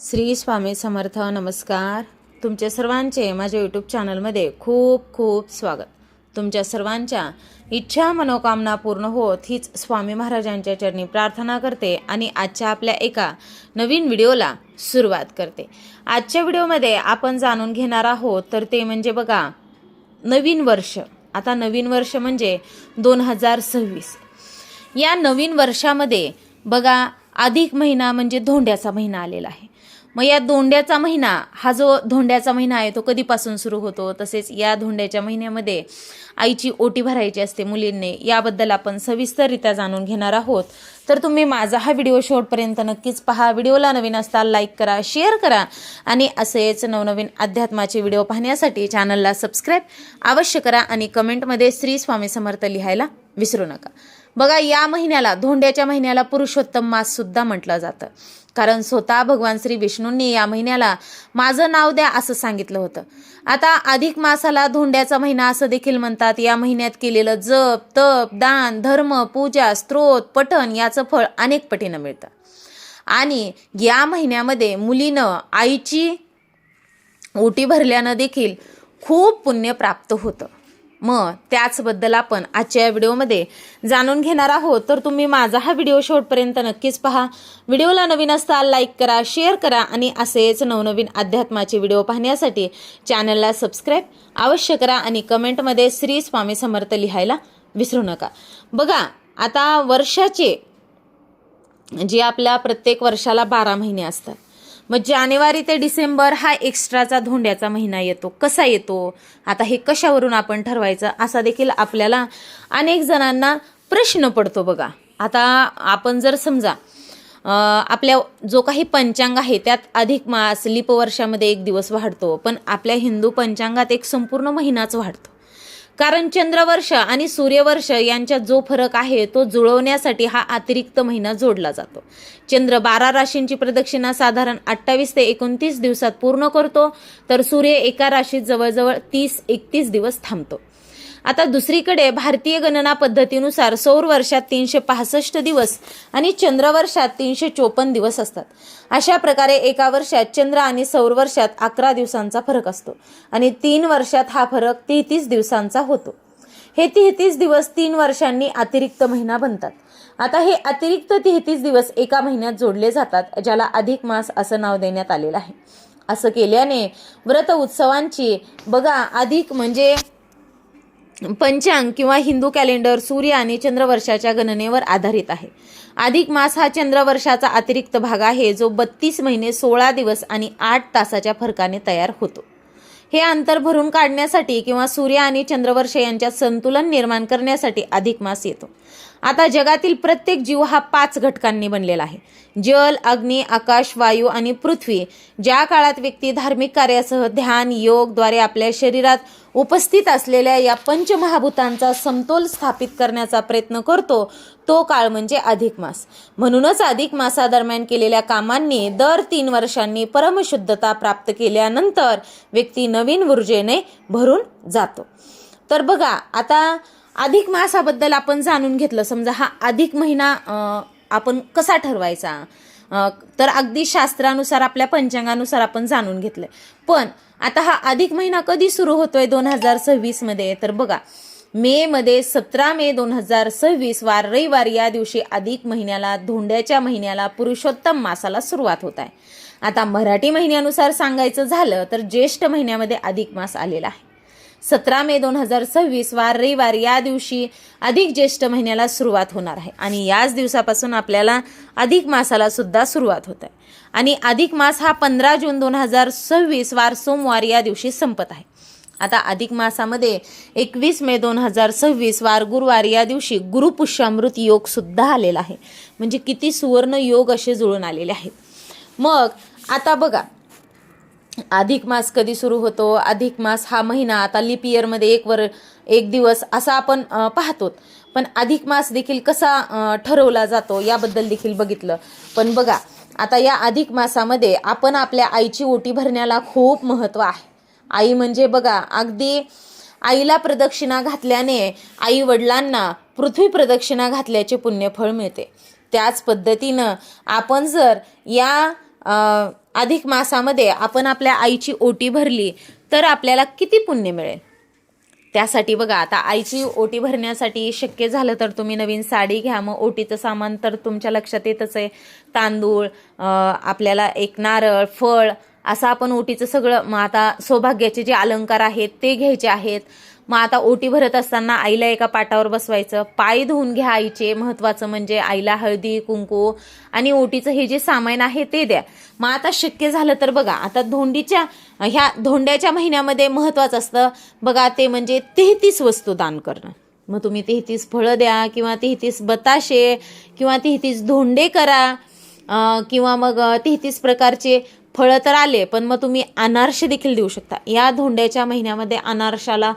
श्री स्वामी समर्थ. नमस्कार. तुमच्या सर्वांचे माझ्या यूट्यूब चॅनलमध्ये खूप खूप स्वागत. तुमच्या सर्वांच्या इच्छा मनोकामना पूर्ण होत हीच स्वामी महाराजांच्या चरणी प्रार्थना करते आणि आजच्या आपल्या एका नवीन व्हिडिओला सुरुवात करते. आजच्या व्हिडिओमध्ये आपण जाणून घेणार आहोत तर ते म्हणजे बघा नवीन वर्ष. आता नवीन वर्ष म्हणजे 2026. या नवीन वर्षामध्ये बघा अधिक महिना म्हणजे धोंड्याचा महिना आलेला आहे. मग या धोंड्याचा महिना हा जो धोंड्याचा महिना आहे तो कधीपासून सुरू होतो, तसेच या धोंड्याच्या महिन्यामध्ये आईची ओटी भरायची असते मुलींनी, याबद्दल आपण सविस्तररित्या जाणून घेणार आहोत. तर तुम्ही माझा हा व्हिडिओ शेवटपर्यंत नक्कीच पहा. व्हिडिओला नवीन असताल लाईक करा, शेअर करा आणि असेच नवनवीन अध्यात्माचे व्हिडिओ पाहण्यासाठी चॅनलला सबस्क्राईब अवश्य करा आणि कमेंटमध्ये श्री स्वामी समर्थ लिहायला विसरू नका. बघा या महिन्याला, धोंड्याच्या महिन्याला पुरुषोत्तम मास सुद्धा म्हटलं जातं, कारण स्वतः भगवान श्री विष्णूंनी या महिन्याला माझं नाव द्या असं सांगितलं होतं. आता अधिक मासाला धोंड्याचा महिना असं देखील म्हणतात. या महिन्यात केलेलं जप, तप, दान, धर्म, पूजा, स्तोत्र, पठण याचं फळ अनेक पटीनं मिळतं. आणि या महिन्यामध्ये मुलीनं आईची ओटी भरल्यानं देखील खूप पुण्य प्राप्त होतं. मग त्याचबद्दल आपण आजच्या व्हिडिओमध्ये जाणून घेणार आहोत. तर तुम्ही माझा हा व्हिडिओ शेवटपर्यंत नक्कीच पहा. व्हिडिओला नवीन असताल लाईक करा, शेअर करा आणि असेच नवनवीन अध्यात्माचे व्हिडिओ पाहण्यासाठी चॅनलला सबस्क्राईब अवश्य करा आणि कमेंटमध्ये श्री स्वामी समर्थ लिहायला विसरू नका. बघा आता वर्षाचे जे आपल्या प्रत्येक वर्षाला 12 महिने असतात. मग जानेवारी ते डिसेंबर हा एक्स्ट्राचा धोंड्याचा महिना येतो. कसा येतो, आता हे कशावरून आपण ठरवायचं असा देखील आपल्याला अनेक जणांना प्रश्न पडतो. बघा आता आपण जर समजा आपल्या जो काही पंचांग आहे त्यात अधिक मास लीप वर्षामध्ये 1 दिवस वाढतो, पण आपल्या हिंदू पंचांगात एक संपूर्ण महिनाच वाढतो. कारण चंद्रवर्ष आणि सूर्यवर्ष यांच्यात जो फरक आहे तो जुळवण्यासाठी हा अतिरिक्त महिना जोडला जातो. चंद्र 12 राशींची प्रदक्षिणा साधारण 28 ते 29 दिवसात पूर्ण करतो, तर सूर्य एका राशीत जवळजवळ 30-31 दिवस थांबतो. आता दुसरीकडे भारतीय गणना पद्धतीनुसार सौर वर्षात 365 दिवस आणि चंद्रवर्षात 354 दिवस असतात. अशा प्रकारे एका वर्षात चंद्र आणि सौर वर्षात 11 दिवसांचा फरक असतो आणि 3 वर्षात हा फरक 33 दिवसांचा होतो. हे 33 दिवस 3 वर्षांनी अतिरिक्त महिना बनतात. आता हे अतिरिक्त 33 दिवस एका महिन्यात जोडले जातात, ज्याला अधिक मास असं नाव देण्यात आलेलं आहे. असं केल्याने व्रत उत्सवांची बघा अधिक म्हणजे पंचांग किंवा हिंदू कॅलेंडर सूर्य आणि चंद्रवर्षाच्या गणनेवर आधारित आहे. अधिक मास हा चंद्रवर्षाचा अतिरिक्त भाग आहे, जो 32 महिने 16 दिवस आणि 8 तासाच्या फरकाने तयार होतो. हे अंतर भरून काढण्यासाठी किंवा सूर्य आणि चंद्रवर्ष यांच्यात संतुलन निर्माण करण्यासाठी अधिक मास येतो. आता जगातील प्रत्येक जीव हा 5 घटकांनी बनलेला आहे. जल, अग्नी, आकाश, वायू आणि पृथ्वी. ज्या काळात व्यक्ती धार्मिक कार्यासह ध्यान, योगद्वारे आपल्या शरीरात उपस्थित असलेल्या या पंचमहाभूतांचा समतोल स्थापित करण्याचा प्रयत्न करतो, तो काळ म्हणजे अधिक मास. म्हणूनच अधिक मासादरम्यान केलेल्या कामांनी दर 3 वर्षांनी परमशुद्धता प्राप्त केल्यानंतर व्यक्ती नवीन ऊर्जेने भरून जातो. तर बघा आता अधिक मासाबद्दल आपण जाणून घेतलं. समजा हा अधिक महिना आपण कसा ठरवायचा, तर अगदी शास्त्रानुसार आपल्या पंचांगानुसार आपण जाणून घेतलंय. पण आता हा अधिक महिना कधी सुरू होतोय 2026 मध्ये, तर बघा मे मध्ये 17 मे 2026 वार रविवार या दिवशी अधिक महिन्याला, धोंड्याच्या महिन्याला, पुरुषोत्तम मासाला सुरुवात होत आहे. आता मराठी महिन्यानुसार सांगायचं झालं तर ज्येष्ठ महिन्यामध्ये अधिक मास आलेला आहे. 17 मे 2026 वार रविवार या दिवशी अधिक ज्येष्ठ महिन्याला सुरुवात होणार आहे आणि याच दिवसापासून आपल्याला अधिक मासाला सुद्धा सुरुवात होत आहे. आणि अधिक मास हा 15 जून 2026 वार सोमवार या दिवशी संपत आहे. आता अधिक मासामध्ये 21 मे 2026 वार गुरुवार या दिवशी गुरुपुष्यामृत योग सुद्धा आलेला आहे. म्हणजे किती सुवर्ण योग असे जुळून आलेले आहेत. मग आता बघा अधिक मास कधी सुरू होतो. अधिक मास हा महिना आता लीप इयरमध्ये 1 दिवस असा आपण पाहतो, पण अधिक मास देखील कसा ठरवला जातो याबद्दल देखील बघितलं. पण बघा आता या अधिक मासामध्ये आपण आपल्या आईची ओटी भरण्याला खूप महत्त्व आहे. आई म्हणजे बघा अगदी आईला प्रदक्षिणा घातल्याने आई वडिलांना पृथ्वी प्रदक्षिणा घातल्याचे पुण्यफळ मिळते. त्याच पद्धतीनं आपण जर या अधिक मासामध्ये आपण आपल्या आईची ओटी भरली तर आपल्याला किती पुण्य मिळेल. त्यासाठी बघा, आता आईची ओटी भरण्यासाठी शक्य झालं तर तुम्ही नवीन साडी घ्या. मग ओटीचं सामान तर तुमच्या लक्षात येतच आहे. तांदूळ, आपल्याला एक नारळ, फळ, असं आपण ओटीचं सगळं. मग आता सौभाग्याचे जे अलंकार आहेत ते घ्यायचे आहेत. मग आता ओटी भरत असताना आईला एका पाटावर बसवायचं, पाय धुवून घ्या आईचे. महत्त्वाचं म्हणजे आईला हळदी कुंकू आणि ओटीचं हे जे सामान आहे ते द्या. मग आता शक्य झालं तर बघा, आता ह्या धोंड्याच्या महिन्यामध्ये महत्त्वाचं असतं बघा, ते म्हणजे 33 वस्तू दान करणं. मग तुम्ही 33 फळं द्या किंवा 33 बताशे किंवा 33 धोंडे करा, किंवा मग 33 प्रकारचे फळं तर आले, पण मग तुम्ही अनारसे देखील देऊ शकता. या धोंड्याच्या महिन्यामध्ये अनारशाला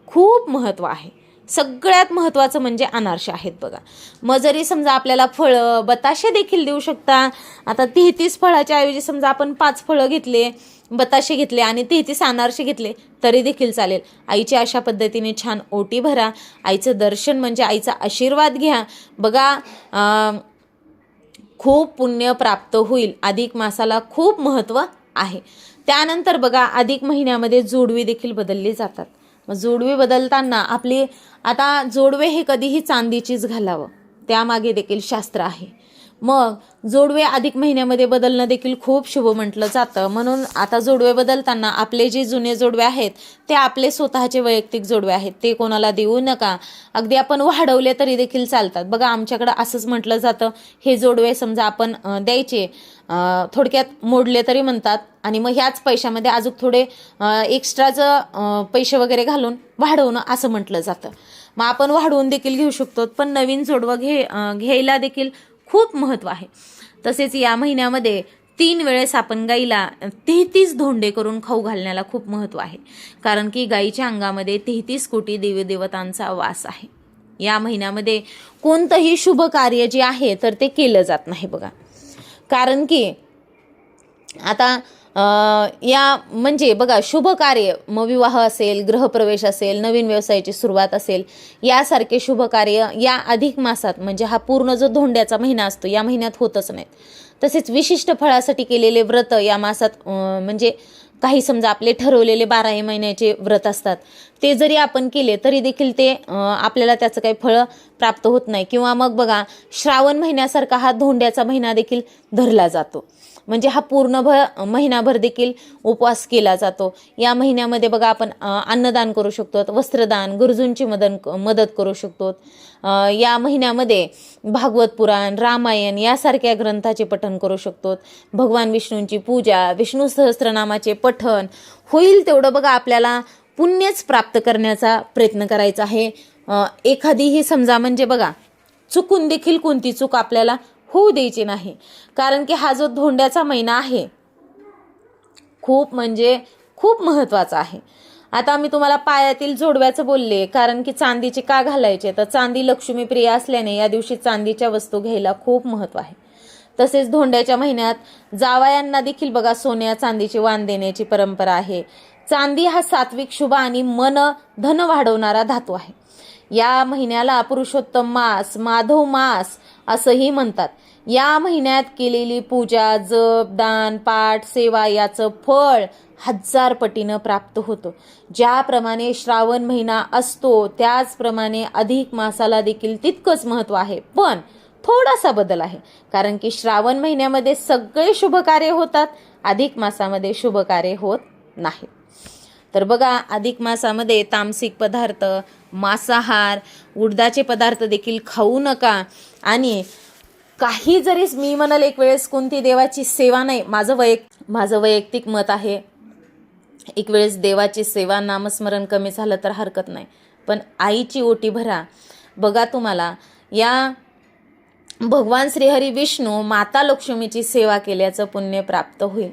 खूप महत्त्व आहे. सगळ्यात महत्त्वाचं म्हणजे अनारसे आहेत बघा. मग जरी समजा आपल्याला फळं, बताशे देखील देऊ शकता. आता 33 फळाच्या ऐवजी समजा आपण 5 फळं घेतले, बताशे घेतले आणि 33 अनारसे घेतले तरी देखील चालेल. आईची अशा पद्धतीने छान ओटी भरा. आईचं दर्शन म्हणजे आईचा आशीर्वाद घ्या. बघा, खूप पुण्य प्राप्त होईल. अधिक मासाला खूप महत्त्व आहे. त्यानंतर बघा, अधिक महिन्यामध्ये जोडवी देखील बदलली जातात. मग जोडवी बदलताना आता जोडवे हे कधीही चांदीचीच घालावं, त्यामागे देखील शास्त्र आहे. मग जोडवे अधिक महिन्यामध्ये बदलणं देखील खूप शुभ म्हटलं जातं. म्हणून आता जोडवे बदलताना आपले जे जुने जोडवे आहेत ते आपले स्वतःचे वैयक्तिक जोडवे आहेत, ते कोणाला देऊ नका. अगदी आपण वाढवले तरी देखील चालतात. बघा, आमच्याकडं असंच म्हटलं जातं, हे जोडवे समजा आपण द्यायचे, थोडक्यात मोडले तरी म्हणतात, आणि मग ह्याच पैशामध्ये अजून थोडे एक्स्ट्राचं पैसे वगैरे घालून वाढवणं असं म्हटलं जातं. मग आपण वाढवून देखील घेऊ शकतो, पण नवीन जोडवं घ्यायला देखील खूप महत्त्व आहे. तसेच या महिन्यामध्ये 3 वेळेस आपण गाईला 33 धोंडे करून खाऊ घालण्याला खूप महत्त्व आहे. कारण की गाईच्या अंगामध्ये 33 कोटी देवदेवतांचा वास आहे. या महिन्यामध्ये कोणतंही शुभ कार्य जे आहे तर ते केलं जात नाही बघा. कारण की आता या म्हणजे बघा, शुभ कार्य, मग विवाह असेल, गृहप्रवेश असेल, नवीन व्यवसायाची सुरुवात असेल, यासारखे शुभ कार्य या अधिक मासात म्हणजे हा पूर्ण जो धोंड्याचा महिना असतो या महिन्यात होतच नाहीत. तसेच विशिष्ट फळासाठी केलेले व्रत या मासात म्हणजे काही समजा आपले ठरवलेले 12 महिन्याचे व्रत असतात, ते जरी आपण केले तरी देखील ते आपल्याला त्याचं काही फळ प्राप्त होत नाही. किंवा मग बघा, श्रावण महिन्यासारखा हा धोंड्याचा महिना देखील धरला जातो. म्हणजे हा महिनाभर देखील उपवास केला जातो. या महिन्यामध्ये बघा, आपण अन्नदान करू शकतो, वस्त्रदान, गरजूंची मदत करू शकतो. या महिन्यामध्ये भागवत पुराण, रामायण यासारख्या ग्रंथाचे पठण करू शकतो. भगवान विष्णूंची पूजा, विष्णू सहस्त्रनामाचे पठण होईल तेवढं बघा आपल्याला पुण्यच प्राप्त करण्याचा प्रयत्न करायचा आहे. एखादीही समजा म्हणजे बघा, चुकून देखील कोणती चूक आपल्याला होऊ द्यायची नाही. कारण की हा जो धोंड्याचा महिना आहे खूप म्हणजे खूप महत्त्वाचा आहे. आता मी तुम्हाला पायातील जोडव्याचं बोलले, कारण की चांदीचे का घालायचे, तर चांदी लक्ष्मीप्रिय असल्याने या दिवशी चांदीच्या वस्तू घ्यायला खूप महत्त्व आहे. तसेच धोंड्याच्या महिन्यात जावयांना देखील बघा सोन्या चांदीचे वाण देण्याची परंपरा आहे. चांदी हा सात्विक, शुभ आणि धन वाढवणारा धातू आहे. या महिन्याला पुरुषोत्तम मास, माधव मास असंही म्हणतात. या महिन्यात केलेली पूजा, जप, दान, पाठ, सेवा याचं फळ 1000 पटीनं प्राप्त होतं. ज्याप्रमाणे श्रावण महिना असतो त्याचप्रमाणे अधिक मासाला देखील तितकंच महत्त्व आहे, पण थोडासा बदल आहे. कारण की श्रावण महिन्यामध्ये सगळे शुभ कार्य होतात, अधिक मासामध्ये शुभ कार्य होत नाही. तर बघा, अधिक मासामध्ये तामसिक पदार्थ, मांसाहार, उडदाचे पदार्थ देखील खाऊ नका. आणि काही जरी मी म्हणाल एक वेळेस कोणती देवाची सेवा नाही, माझं वैयक्तिक मत आहे, एक वेळेस देवाची सेवा, नामस्मरण कमी झालं तर हरकत नाही, पण आईची ओटी भरा. बघा, तुम्हाला या भगवान श्रीहरी विष्णू, माता लक्ष्मीची सेवा केल्याचं पुण्य प्राप्त होईल.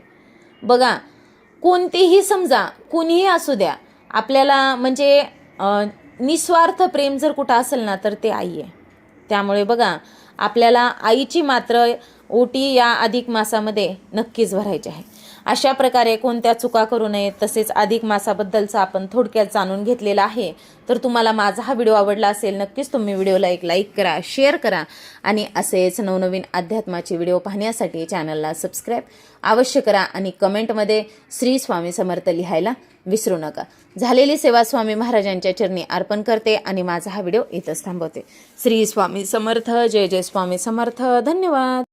बघा, कोणतेही समजा कुणीही असू द्या, आपल्याला म्हणजे निस्वार्थ प्रेम जर कुठं असेल ना तर ते आई आहे. त्यामुळे बघा, आपल्याला आईची मात्र ओटी या अधिक मासामध्ये नक्कीच भरायची आहे. अशा प्रकारे कोणत्या चुका करू नयेत, तसेच अधिक मासाबद्दलचा आपण थोडक्यात जाणून घेतलेला आहे. तर तुम्हाला माझा हा व्हिडिओ आवडला असेल, नक्कीच तुम्ही व्हिडिओला एक लाईक करा, शेअर करा आणि असेच नवनवीन अध्यात्माचे व्हिडिओ पाहण्यासाठी चॅनलला सबस्क्राईब अवश्य करा आणि कमेंटमध्ये श्री स्वामी समर्थ लिहायला विसरू नका. झालेली सेवा स्वामी महाराजांच्या चरणी अर्पण करते आणि माझा हा व्हिडिओ इथंच थांबवते. श्री स्वामी समर्थ. जय जय स्वामी समर्थ. धन्यवाद.